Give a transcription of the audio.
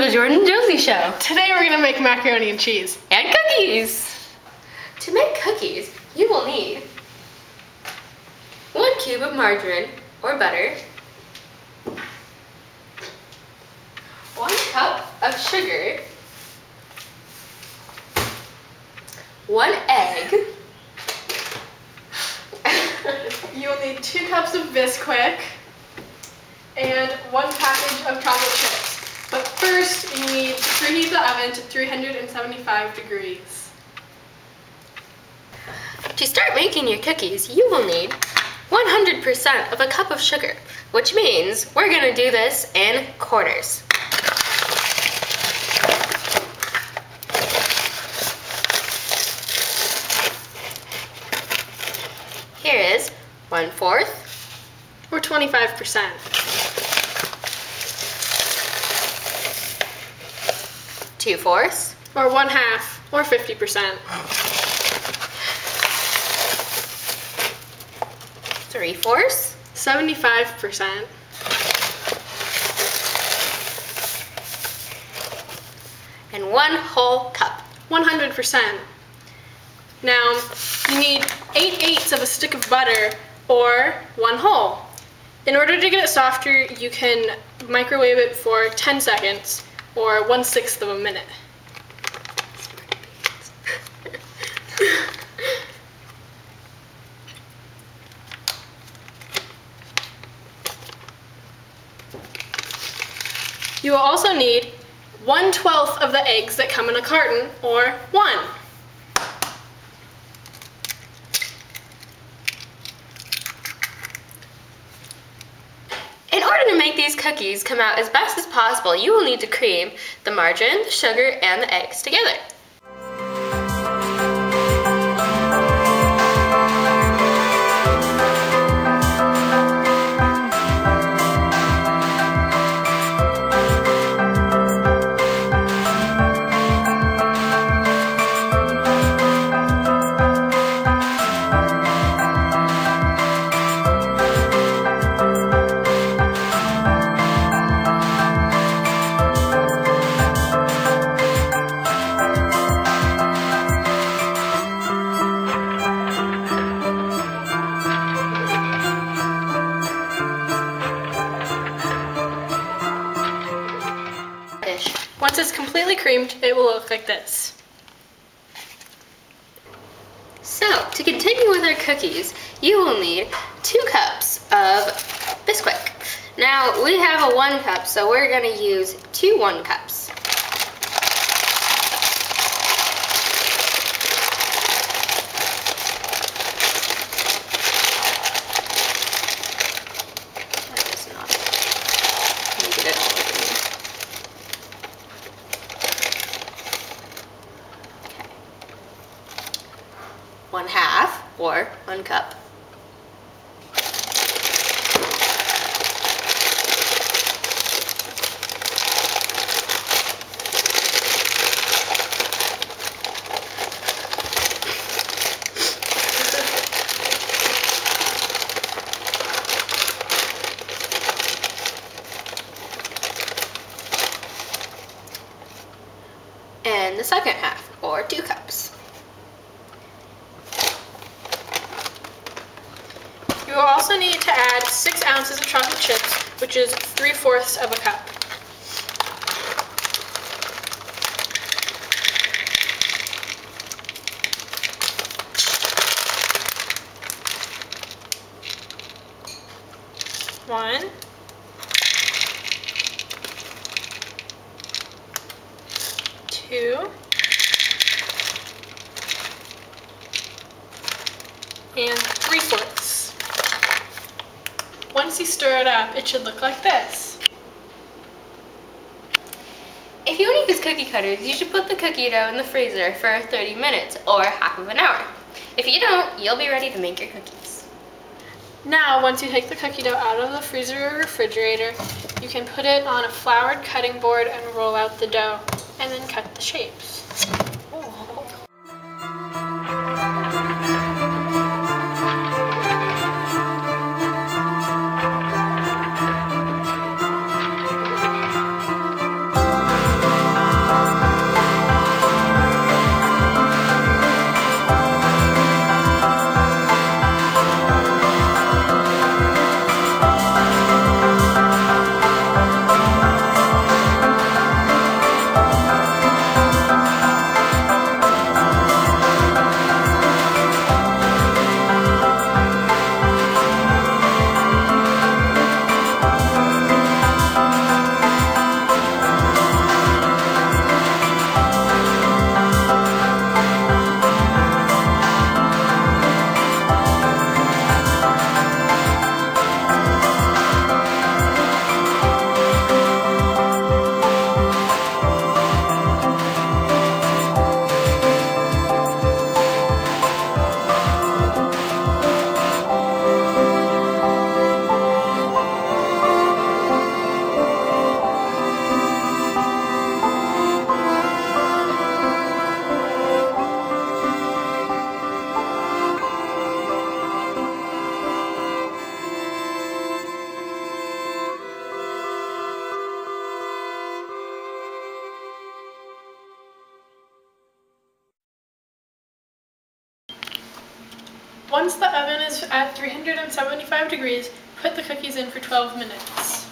the Jordan and Josie Show. Today we're gonna make macaroni and cheese. And cookies. To make cookies, you will need 1 cube of margarine or butter, 1 cup of sugar, 1 egg. You'll need 2 cups of Bisquick and 1 package of chocolate chips. But first, you need to preheat the oven to 375 degrees. To start making your cookies, you will need 100% of a cup of sugar, which means we're gonna do this in quarters. Here is 1/4 or 25%. 2/4 or 1/2 or 50%. 3/4 75%. and 1 whole cup. 100%. Now, you need 8/8 of a stick of butter or 1 whole. In order to get it softer, you can microwave it for 10 seconds or 1/6 of a minute. You will also need 1/12 of the eggs that come in a carton, or 1. In order to make these cookies come out as best as possible, you will need to cream the margarine, the sugar, and the eggs together. Once it's completely creamed, it will look like this. So, to continue with our cookies, you will need 2 cups of Bisquick. Now, we have a 1 cup, so we're going to use 2 1 cups. That is not make it all over here. 1/2 or 1 cup. And the second half, or 2 cups. You will also need to add 6 ounces of chocolate chips, which is 3/4 of a cup. One, 2, and 3/4. Once you stir it up, it should look like this. If you want to use cookie cutters, you should put the cookie dough in the freezer for 30 minutes or half of an hour. If you don't, you'll be ready to make your cookies. Now, once you take the cookie dough out of the freezer or refrigerator, you can put it on a floured cutting board and roll out the dough, and then cut the shapes. Once the oven is at 375 degrees, put the cookies in for 12 minutes.